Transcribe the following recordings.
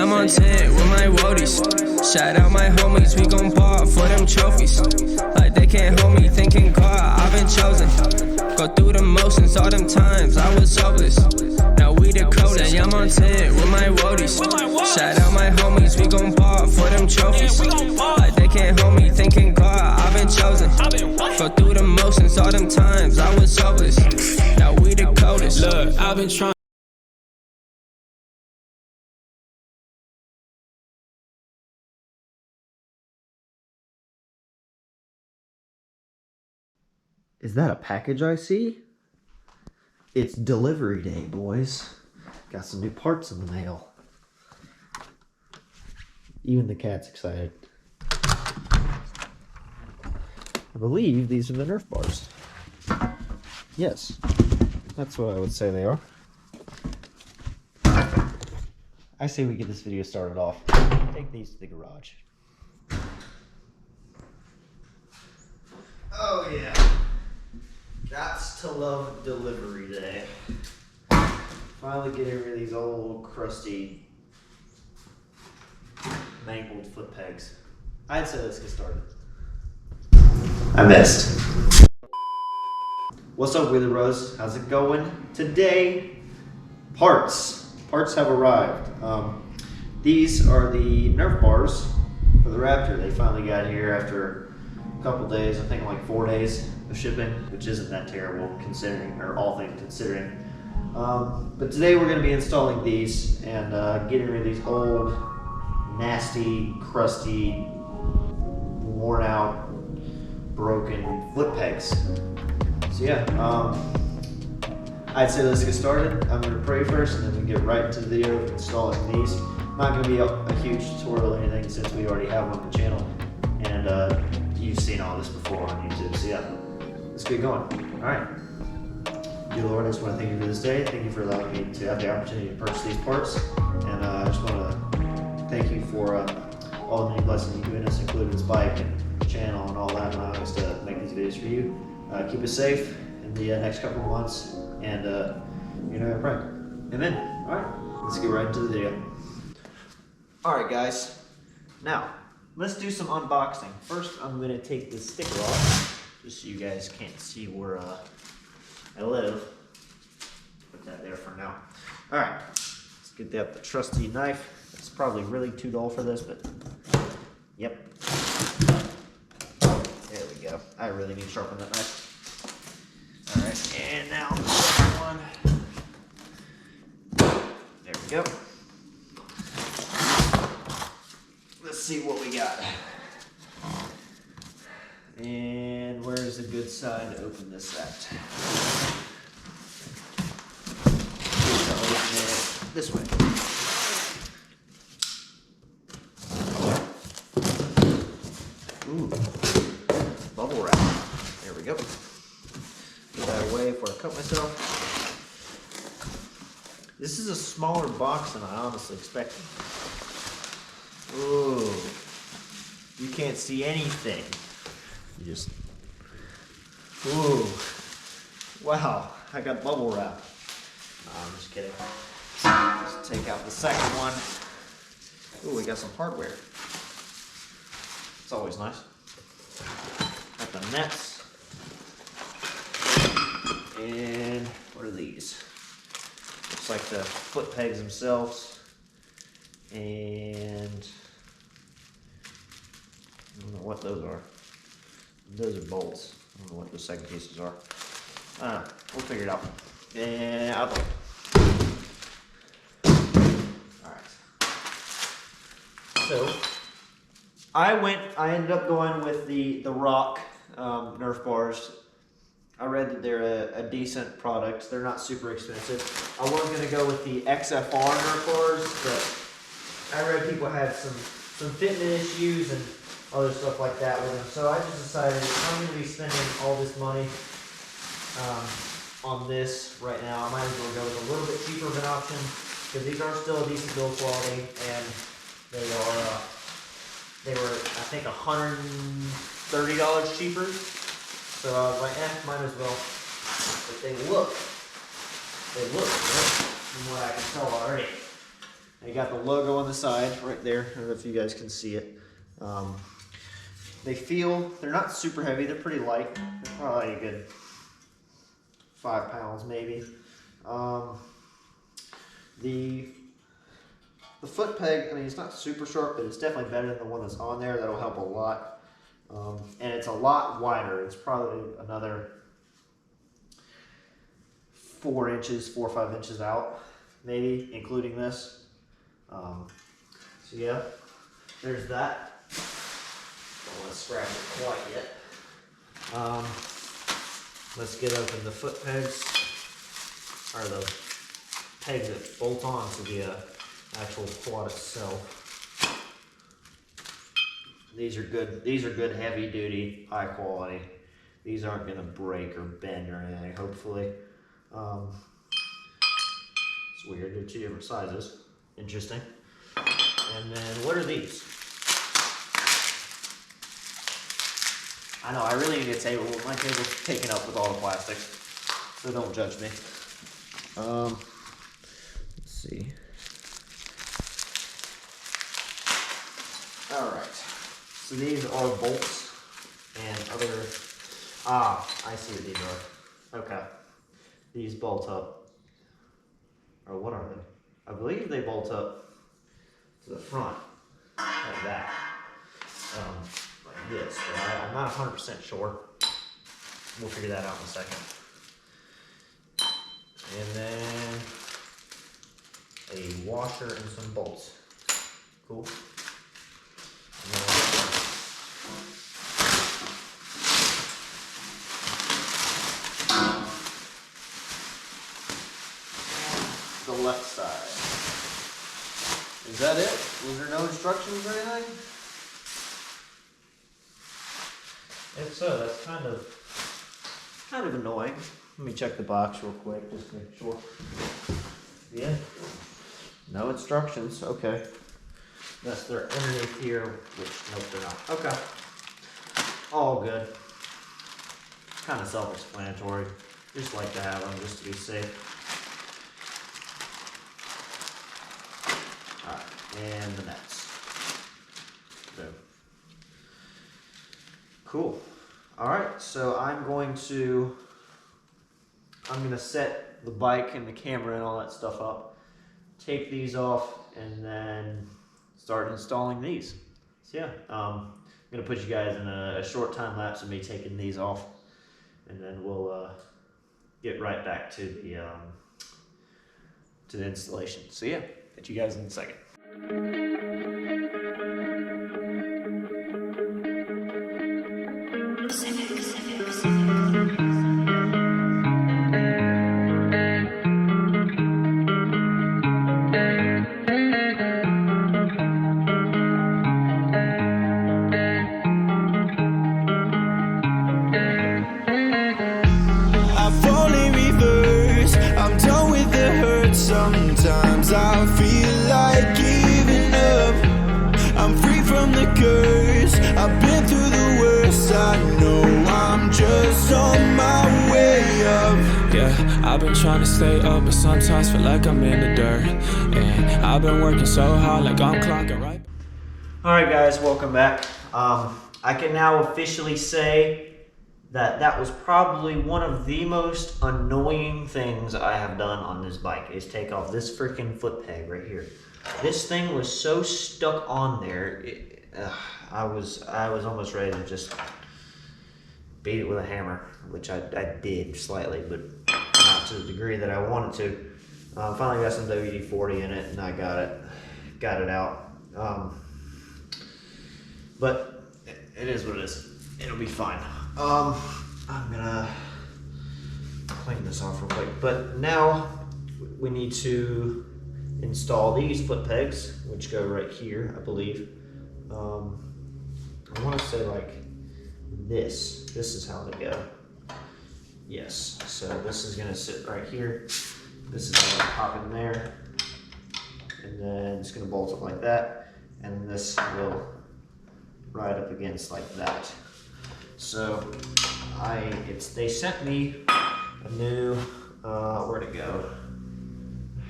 I'm on 10 with my woadies. Shout out my homies, we gon' ball for them trophies. Like they can't hold me, thinking God, I've been chosen. Go through the motions, all them times I was hopeless. Now we the coldest. I'm on 10 with my woadies. Shout out my homies, we gon' ball for them trophies. Like they can't hold me, thinking God, I've been chosen. Go through the motions, all them times I was hopeless. Now we the coldest. Look, I've been trying. Is that a package I see? It's delivery day, boys. Got some new parts in the mail. Even the cat's excited. I believe these are the Nerf bars. Yes, that's what I would say they are. I say we get this video started off. Take these to the garage. Oh yeah. Gots to love delivery day. Finally getting rid of these old crusty mangled foot pegs. I'd say let's get started. I missed. What's up, Wheeler Bros? How's it going? Today, parts have arrived. These are the Nerf bars for the Raptor. They finally got here after a couple days, I think like 4 days of shipping, which isn't that terrible considering, or all things considering. But today we're going to be installing these and getting rid of these old, nasty, crusty, worn out, broken foot pegs. So yeah, I'd say let's get started. I'm going to pray first and then we get right into the video of installing these. Not going to be a huge tutorial or anything since we already have one on the channel and you've seen all this before on YouTube. So yeah, let's get going. Alright. Dear Lord, I just want to thank you for this day. Thank you for allowing me to have the opportunity to purchase these parts. And I just want to thank you for all the many blessings you've given us, including this bike and channel and all that, allowing us to make these videos for you. Keep us safe in the next couple of months. And you know I pray. Amen. Alright, let's get right into the video. Alright guys, now let's do some unboxing. First I'm going to take this sticker off, just so you guys can't see where I live. Put that there for now. Alright, let's get out the trusty knife. It's probably really too dull for this, but yep. There we go. I really need to sharpen that knife. Alright, and now the second one. There we go. Let's see what we got. And where's the good side to open this at? Open it this way. Ooh, bubble wrap. There we go. Get that away before I cut myself. This is a smaller box than I honestly expected. Ooh, you can't see anything. You just, ooh, wow, I got bubble wrap. No, I'm just kidding. Just take out the second one. Ooh, we got some hardware. It's always nice. Got the nets. And what are these? Looks like the foot pegs themselves. And I don't know what those are. Those are bolts. I don't know what the second pieces are. We'll figure it out. And out the way. Alright. So I ended up going with the Rock Nerf bars. I read that they're a decent product. They're not super expensive. I was going to go with the XFR Nerf bars, but I read people had some fitment issues and other stuff like that with them. So I just decided I'm going to be spending all this money on this right now. I might as well go with a little bit cheaper of an option because these are still a decent build quality and they were I think $130 cheaper. So I was like, might as well. But they look good from what I can tell already. They got the logo on the side right there. I don't know if you guys can see it. They're not super heavy. They're pretty light. They're probably a good 5 pounds maybe. The foot peg, I mean, it's not super sharp, but it's definitely better than the one that's on there. That'll help a lot. And it's a lot wider. It's probably another 4 or 5 inches out, maybe, including this. So yeah, there's that. Don't want to scratch it quite yet. Let's get open the foot pegs, or the pegs that bolt on to the actual quad itself. These are good. These are good, heavy duty, high quality. These aren't going to break or bend or anything, hopefully. It's weird. They're 2 different sizes. Interesting. And then what are these? I know, I really need a table. My table's taken up with all the plastics, so don't judge me. Let's see. All right. So these are bolts and other. I see what these are. Okay. These bolt up. Or what are they? I believe they bolt up to the front like that. Like this, but I'm not 100% sure. We'll figure that out in a second. And then a washer and some bolts. Cool. And then the left side. Is that it? Was there no instructions or anything? If so, that's kind of annoying. Let me check the box real quick, just to make sure. Yeah. No instructions. Okay. Unless they're underneath here, which nope, they're not. Okay. All good. Kind of self-explanatory. Just like to have them just to be safe. Alright, and the nets. Boom. Cool. Alright, so I'm gonna set the bike and the camera and all that stuff up, take these off, and then start installing these. So yeah, I'm gonna put you guys in a short time lapse of me taking these off, and then we'll get right back to the installation. So yeah, catch you guys in a second. Sometimes I feel like giving up. I'm free from the curse. I've been through the worst. I know I'm just on my way up. Yeah, I've been trying to stay up, but sometimes feel like I'm in the dirt. And I've been working so hard, like I'm clocking right. Alright guys, welcome back. I can now officially say that was probably one of the most annoying things I have done on this bike, is take off this freaking foot peg right here. This thing was so stuck on there, I was almost ready to just beat it with a hammer, which I did slightly, but not to the degree that I wanted to. Finally got some WD-40 in it, and I got it out. But it is what it is. It'll be fine. I'm gonna clean this off real quick, but now we need to install these foot pegs, which go right here, I believe. I want to say like this. This is how they go. Yes. So this is gonna sit right here. This is gonna pop in there, and then it's gonna bolt up like that, and this will ride up against like that. So they sent me a new, where'd it go?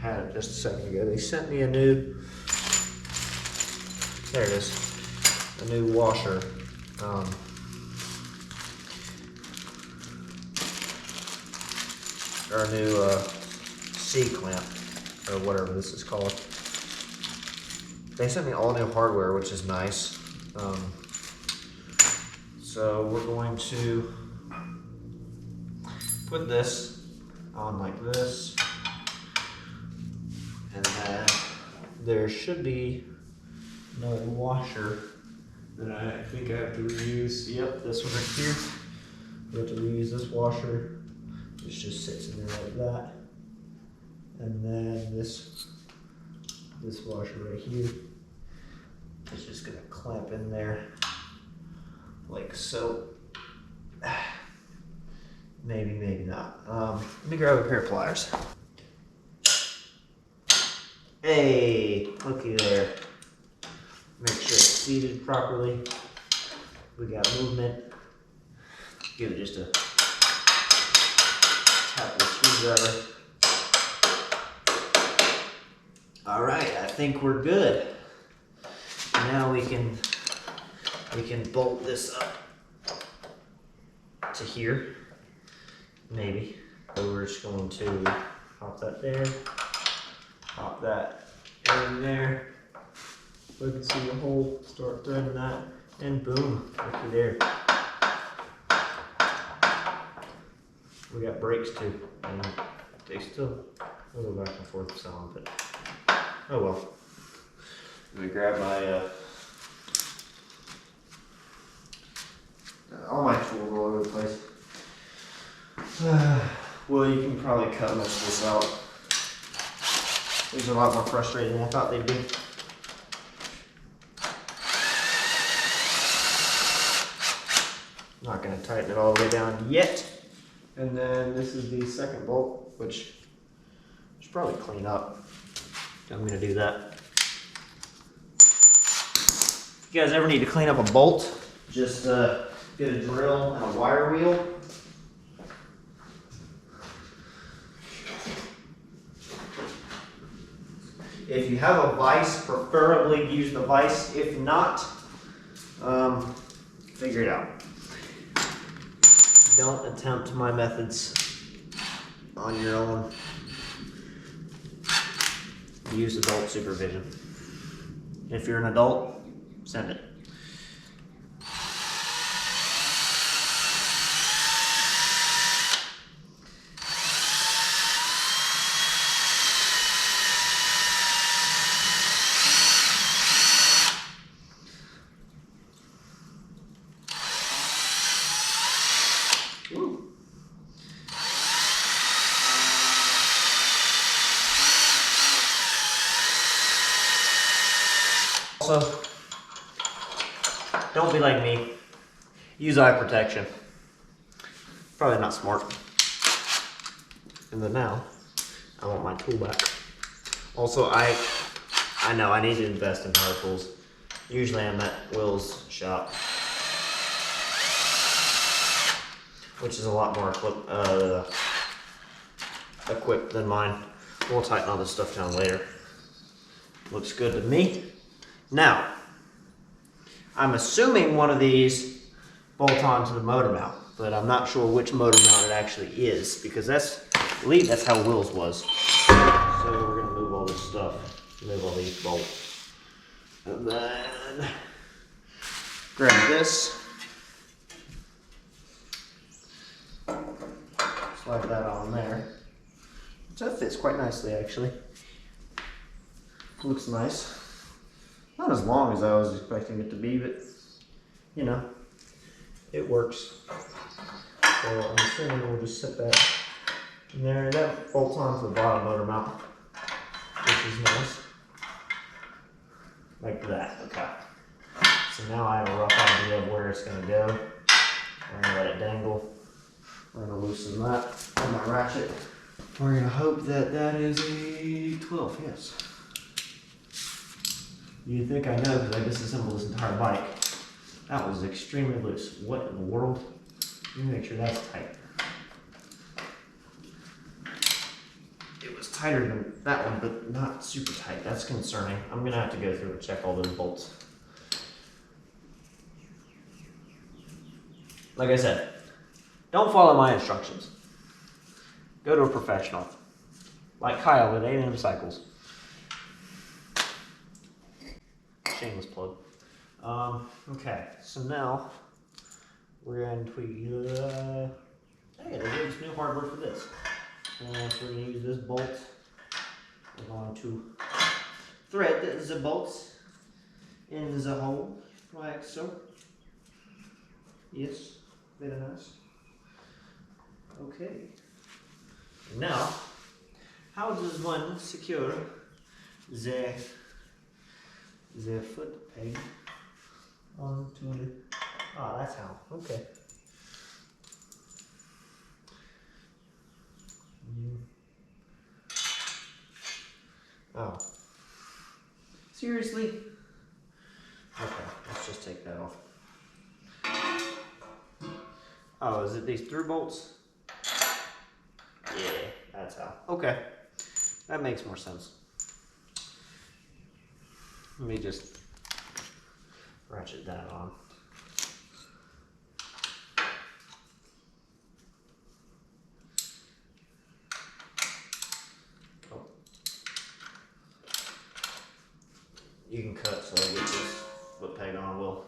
had it just a second ago. They sent me a new, there it is, a new washer. Or a new C-clamp, or whatever this is called. They sent me all new hardware, which is nice. So we're going to put this on like this, and then there should be another washer that I think I have to reuse. Yep, this one right here. We have to reuse this washer. It just sits in there like that, and then this washer right here is just gonna clamp in there like so. Maybe not. Let me grab a pair of pliers. Hey, looky there. Make sure it's seated properly. We got movement. Give it just a tap with a screwdriver. All right, I think we're good. Now we can bolt this up to here, maybe. So we're just going to pop that there, pop that in there. So I can see the hole, start threading that, and boom, looky there. We got brakes too, and they still go back and forth with some, but oh well. Let me grab my all my tools all over the place. Well, you can probably cut most of this out. These are a lot more frustrating than I thought they'd be. Not going to tighten it all the way down yet. And then this is the second bolt, which I should probably clean up. I'm going to do that. If you guys ever need to clean up a bolt, just get a drill and a wire wheel. If you have a vise, preferably use the vise. If not, figure it out. Don't attempt my methods on your own. Use adult supervision. If you're an adult, send it. Also, don't be like me. Use eye protection. Probably not smart. And then now, I want my tool back. Also, I know I need to invest in power tools. Usually I'm at Will's shop, which is a lot more equipped than mine. We'll tighten all this stuff down later. Looks good to me. Now, I'm assuming one of these bolt onto the motor mount, but I'm not sure which motor mount it actually is, because I believe that's how Will's was. So we're gonna move all this stuff, move all these bolts, and then grab this, slide that on there. So that fits quite nicely, actually. Looks nice. Not as long as I was expecting it to be, but you know, it works. So I'm assuming we'll just set that in there. That bolts onto the bottom motor mount, which is nice. Like that, okay. So now I have a rough idea of where it's gonna go. We're gonna let it dangle. We're gonna loosen that on my ratchet. We're gonna hope that that is a 12, yes. You'd think I know because I disassembled this entire bike. That was extremely loose. What in the world? Let me make sure that's tight. It was it's tighter than that one, but not super tight. That's concerning. I'm gonna have to go through and check all those bolts. Like I said, don't follow my instructions. Go to a professional, like Kyle at A&M Cycles. Shameless plug. Okay, so now we're going to tweak. Hey, they gave us new hardware for this. And so we're going to use this bolt. We're going to thread the bolts in the hole, like so. Yes, very nice. Okay. Now, how does one secure the foot peg onto the... Oh, that's how. Okay. Oh. Seriously? Okay, let's just take that off. Oh, is it these through bolts? Yeah, that's how. Okay, that makes more sense. Let me just ratchet that on. Oh. You can cut so I get this foot peg on, Will.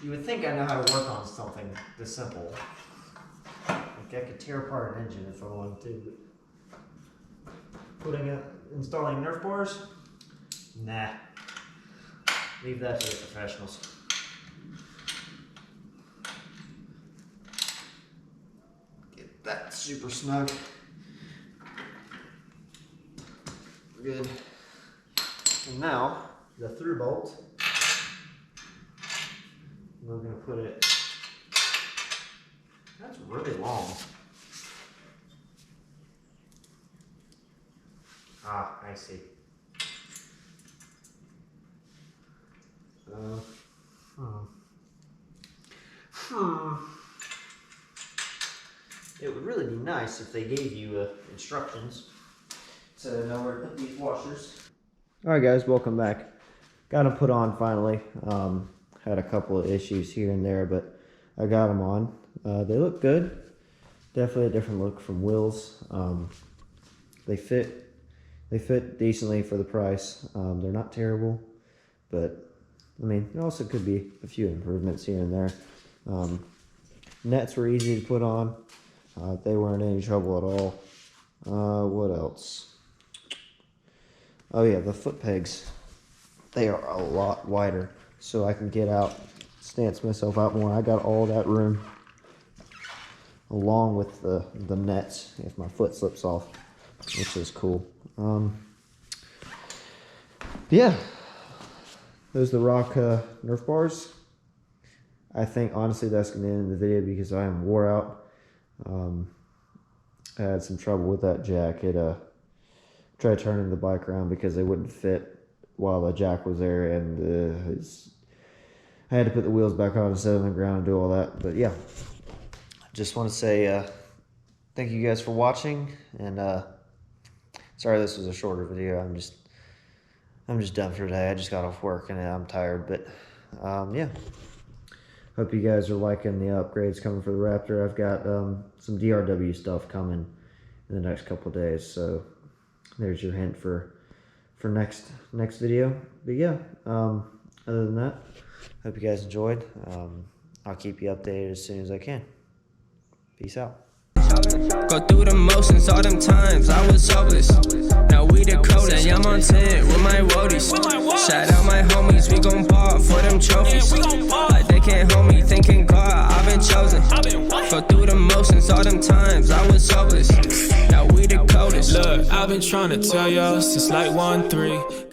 You would think I know how to work on something this simple. Like I could tear apart an engine if I wanted to, but installing Nerf bars? Nah. Leave that to the professionals. Get that super snug. Good. And now, the through bolt. We're going to put it, that's really long. Ah, I see. It would really be nice if they gave you instructions to know where to put these washers. Alright guys, welcome back. Got them put on finally. Had a couple of issues here and there, but I got them on. They look good. Definitely a different look from Will's. They fit decently for the price. They're not terrible, but I mean, there also could be a few improvements here and there. Nets were easy to put on. They weren't any trouble at all. What else? Oh yeah, the foot pegs. They are a lot wider, so I can get out, stance myself out more. I got all that room, along with the nets if my foot slips off, which is cool. Yeah, those are the Rock Nerf bars. I think honestly that's going to end the video because I am wore out. I had some trouble with that jack. It tried turning the bike around because they wouldn't fit while the jack was there, and I had to put the wheels back on and set on the ground and do all that. But yeah, just want to say thank you guys for watching, and sorry this was a shorter video. I'm just done for today. I just got off work and I'm tired, but yeah, hope you guys are liking the upgrades coming for the Raptor. I've got some DRW stuff coming in the next couple of days, so there's your hint for next video. But yeah, other than that, hope you guys enjoyed. I'll keep you updated as soon as I can. Peace out. Go through the motions all them times I was hopeless. Now we the coldest. Say I'm on 10 with my woadies. Shout out my homies, we gon' ball for them trophies. Like they can't hold me, thinking God, I've been chosen. Go through the motions all them times I was hopeless. Now we the coldest. Look, I've been trying to tell y'all since like 1-3.